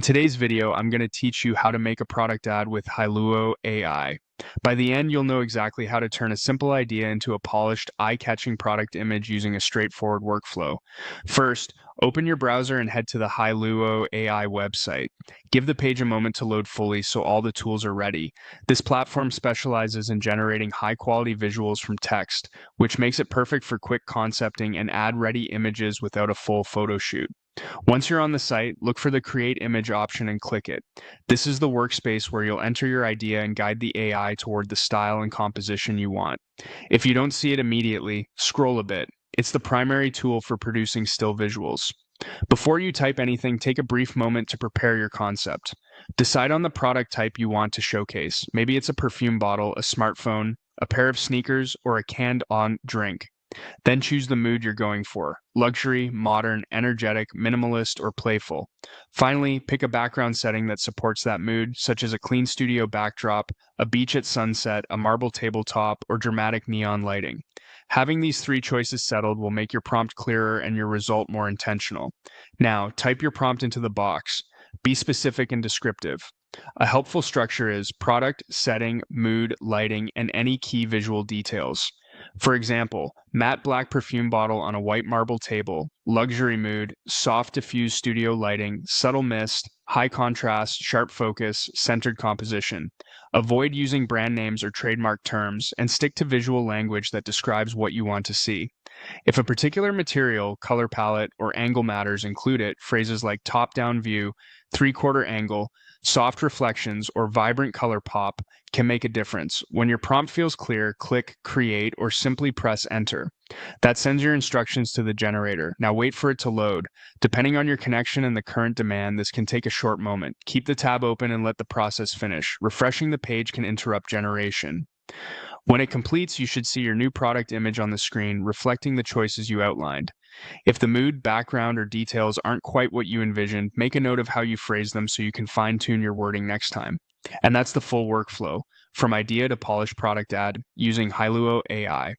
In today's video, I'm going to teach you how to make a product ad with Hailuo AI. By the end, you'll know exactly how to turn a simple idea into a polished, eye-catching product image using a straightforward workflow. First, open your browser and head to the Hailuo AI website. Give the page a moment to load fully so all the tools are ready. This platform specializes in generating high-quality visuals from text, which makes it perfect for quick concepting and ad-ready images without a full photo shoot. Once you're on the site, look for the Create Image option and click it. This is the workspace where you'll enter your idea and guide the AI toward the style and composition you want. If you don't see it immediately, scroll a bit. It's the primary tool for producing still visuals. Before you type anything, take a brief moment to prepare your concept. Decide on the product type you want to showcase. Maybe it's a perfume bottle, a smartphone, a pair of sneakers, or a canned-on drink. Then choose the mood you're going for: luxury, modern, energetic, minimalist, or playful. Finally, pick a background setting that supports that mood, such as a clean studio backdrop, a beach at sunset, a marble tabletop, or dramatic neon lighting. Having these three choices settled will make your prompt clearer and your result more intentional. Now, type your prompt into the box. Be specific and descriptive. A helpful structure is product, setting, mood, lighting, and any key visual details. For example, matte black perfume bottle on a white marble table, luxury mood, soft diffused studio lighting, subtle mist, high contrast, sharp focus, centered composition. Avoid using brand names or trademark terms, and stick to visual language that describes what you want to see. If a particular material, color palette, or angle matters, include it. Phrases like top-down view, three-quarter angle, soft reflections, or vibrant color pop can make a difference. When your prompt feels clear, click Create or simply press Enter. That sends your instructions to the generator. Now wait for it to load. Depending on your connection and the current demand, this can take a short moment. Keep the tab open and let the process finish. Refreshing the page can interrupt generation. When it completes, you should see your new product image on the screen, reflecting the choices you outlined. If the mood, background, or details aren't quite what you envisioned, make a note of how you phrase them so you can fine-tune your wording next time. And that's the full workflow, from idea to polished product ad, using Hailuo AI.